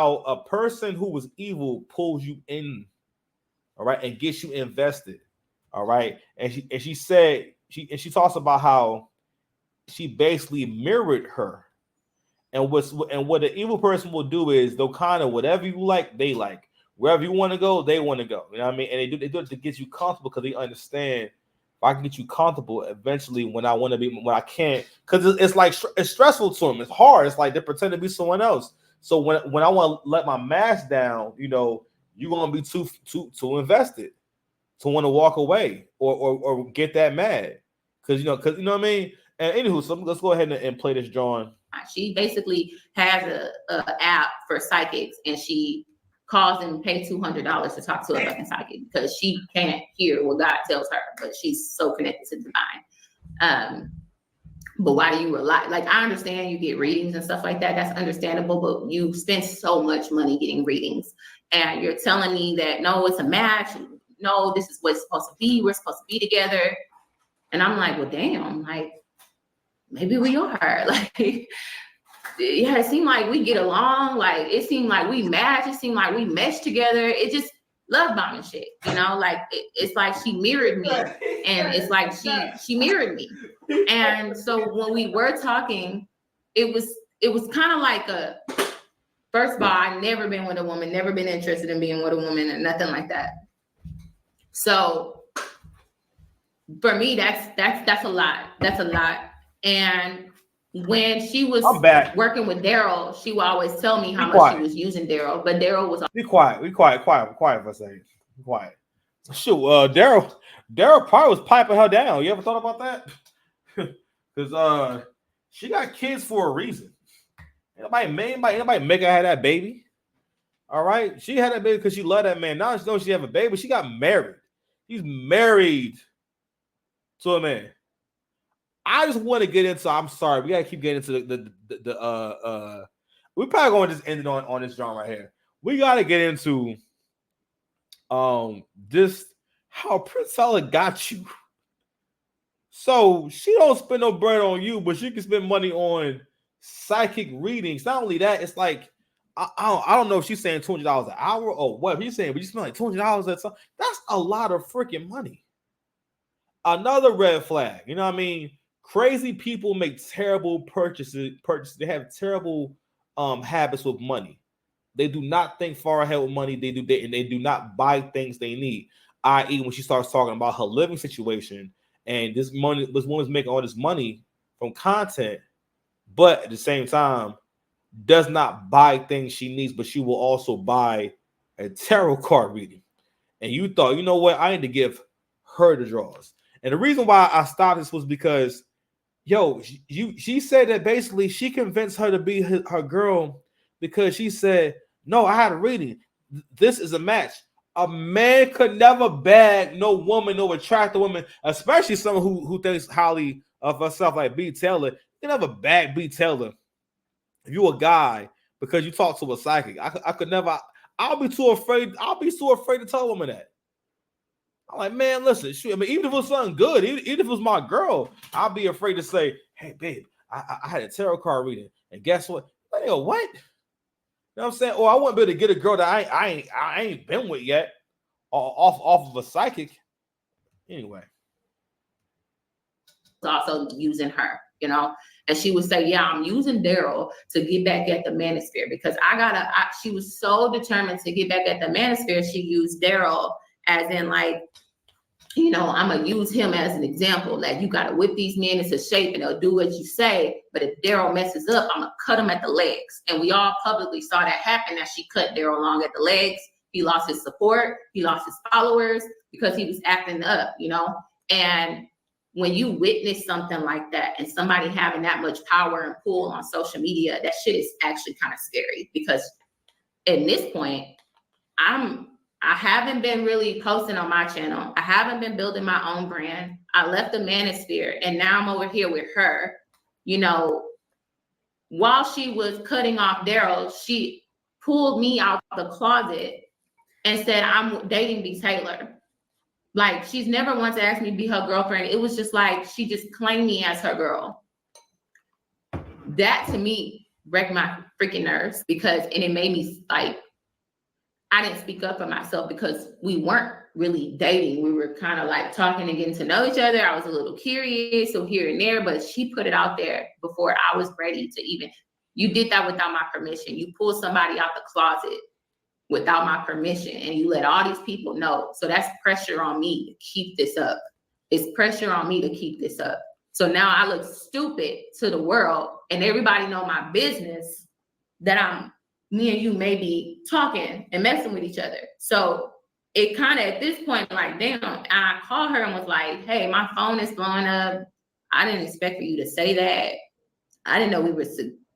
how a person who was evil pulls you in, all right, and gets you invested, all right. And she said she talks about how she basically mirrored her. And what the evil person will do is they'll kind of whatever you like, they like. Wherever you want to go, they want to go. You know what I mean? And they do it to get you comfortable because they understand if I can get you comfortable, eventually when I want to be when I can't, because it's like it's stressful to them. It's hard. It's like they pretend to be someone else. So when I want to let my mask down, you're gonna be too invested to want to walk away or get that mad because you know what I mean. And anywho, so let's go ahead and play this drawing. She basically has a app for psychics, and she calls and pay $200 to talk to a fucking psychic because she can't hear what God tells her, but she's so connected to divine. But why do you rely? Like, I understand you get readings and stuff like that. That's understandable, but you spend so much money getting readings, and you're telling me that no, it's a match. No, this is what it's supposed to be. We're supposed to be together. And I'm like, well, damn, like, maybe we are. Like, yeah, it seemed like we get along. Like, it seemed like we match. It seemed like we mesh together. It just love bombing shit, Like, it's like she mirrored me, and it's like she mirrored me. And so when we were talking, it was kind of like first of all, I've never been with a woman, never been interested in being with a woman, and nothing like that. So for me, that's a lot. That's a lot. And when she was working with Daryl, she would always tell me how much she was using Daryl, but Daryl was be quiet. Be quiet for a second. Be quiet. Shoot, Daryl probably was piping her down. You ever thought about that? Because she got kids for a reason. Anybody make her have that baby? All right, she had that baby because she loved that man. Now she knows she have a baby. She got married. He's married to a man. I just want to get into. I'm sorry, we gotta keep getting into the we probably going to just end it on this drama right here. We gotta get into this how Princella got you. So she don't spend no bread on you, but she can spend money on psychic readings. Not only that, it's like I don't know if she's saying $200 an hour or what he's saying, but you spend like $200 at something. That's a lot of freaking money. Another red flag. You know what I mean? Crazy people make terrible purchases. They have terrible habits with money. They do not think far ahead with money. They do not buy things they need. I.e., when she starts talking about her living situation and this woman's making all this money from content, but at the same time does not buy things she needs, but she will also buy a tarot card reading. And you thought, you know what? I need to give her the draws. And the reason why I stopped this was because, she said that basically she convinced her to be her girl because she said, no, I had a reading. This is a match. A man could never bag no woman, no attractive woman, especially someone who thinks highly of herself like B. Taylor. You can never bag B. Taylor if you a guy because you talk to a psychic. I could never. I'll be too afraid to tell a woman that. I'm like, man, listen, shoot. I mean, even if it was something good, even if it was my girl, I'll be afraid to say, hey, babe, I had a tarot card reading, and guess what? Like, what? You know what I'm saying? Or I wouldn't be able to get a girl that I ain't been with yet off of a psychic. Anyway. Also using her, and she would say, yeah, I'm using Daryl to get back at the manosphere because she was so determined to get back at the manosphere. She used Daryl as in like, I'm going to use him as an example. Like, you got to whip these men into shape and they'll do what you say. But if Daryl messes up, I'm going to cut him at the legs. And we all publicly saw that happen, that she cut Daryl long at the legs. He lost his support. He lost his followers because he was acting up, And when you witness something like that and somebody having that much power and pull on social media, that shit is actually kind of scary because at this point, I haven't been really posting on my channel. I haven't been building my own brand. I left the manosphere and now I'm over here with her. While she was cutting off Daryl, she pulled me out the closet and said, I'm dating B. Taylor. Like, she's never once asked me to be her girlfriend. It was just like, she just claimed me as her girl. That to me wrecked my freaking nerves and it made me like, I didn't speak up for myself because we weren't really dating. We were kind of like talking and getting to know each other. I was a little curious, so here and there, but she put it out there before I was ready to even. You did that without my permission. You pulled somebody out the closet without my permission and you let all these people know. So that's pressure on me to keep this up. It's pressure on me to keep this up. So now I look stupid to the world and everybody know my business that me and you may be talking and messing with each other. So it kind of at this point, like, damn, I called her and was like, hey, my phone is blowing up. I didn't expect for you to say that. I didn't know we were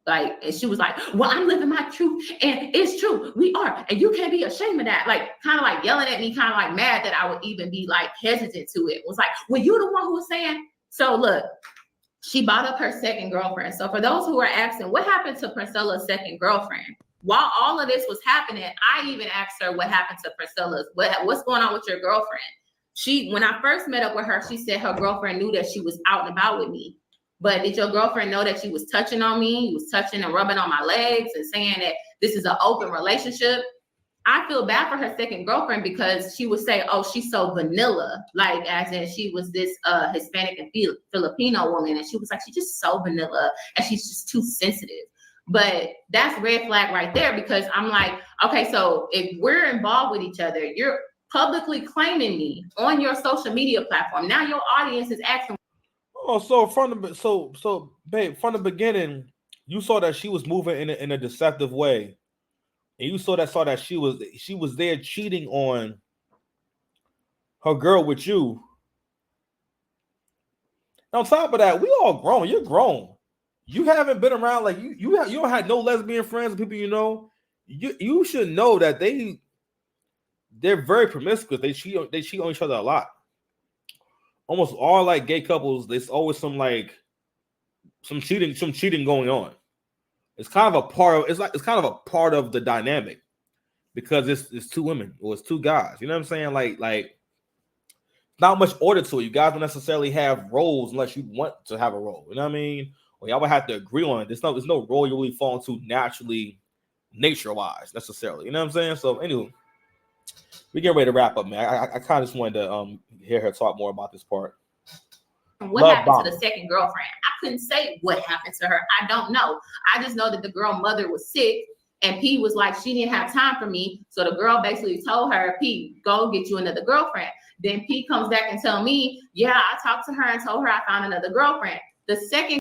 like, and she was like, well, I'm living my truth and it's true. We are. And you can't be ashamed of that. Like, kind of like yelling at me, kind of like mad that I would even be like hesitant to it. It was like, well, you the one who was saying. So look, she bought up her second girlfriend. So for those who are asking, what happened to Priscilla's second girlfriend? While all of this was happening, I even asked her what happened to Priscilla's. What's going on with your girlfriend? When I first met up with her, she said her girlfriend knew that she was out and about with me. But did your girlfriend know that she was touching on me? You was touching and rubbing on my legs and saying that this is an open relationship? I feel bad for her second girlfriend because she would say, oh, she's so vanilla. Like, as in she was this Hispanic and Filipino woman. And she was like, she's just so vanilla and she's just too sensitive. But that's red flag right there because I'm like, okay, so if we're involved with each other, you're publicly claiming me on your social media platform. Now your audience is asking. Oh, so babe, from the beginning, you saw that she was moving in a deceptive way, and you saw that she was there cheating on her girl with you. And on top of that, we all grown. You're grown. You haven't been around like you don't have no lesbian friends, people you know. You should know that they're very promiscuous. They cheat on each other a lot. Almost all like gay couples, there's always some cheating going on. It's kind of a part of the dynamic because it's two women or it's two guys. You know what I'm saying? Like not much order to it. You guys don't necessarily have roles unless you want to have a role. You know what I mean? Or y'all would have to agree on it. There's no role you really fall into naturally, nature-wise, necessarily. You know what I'm saying? So anyway, we get ready to wrap up, man. I kind of just wanted to hear her talk more about this part. What happened to the second girlfriend? I couldn't say what happened to her. I don't know. I just know that the girl mother was sick and P was like, she didn't have time for me. So the girl basically told her, P, go get you another girlfriend. Then P comes back and tell me, yeah, I talked to her and told her I found another girlfriend. The second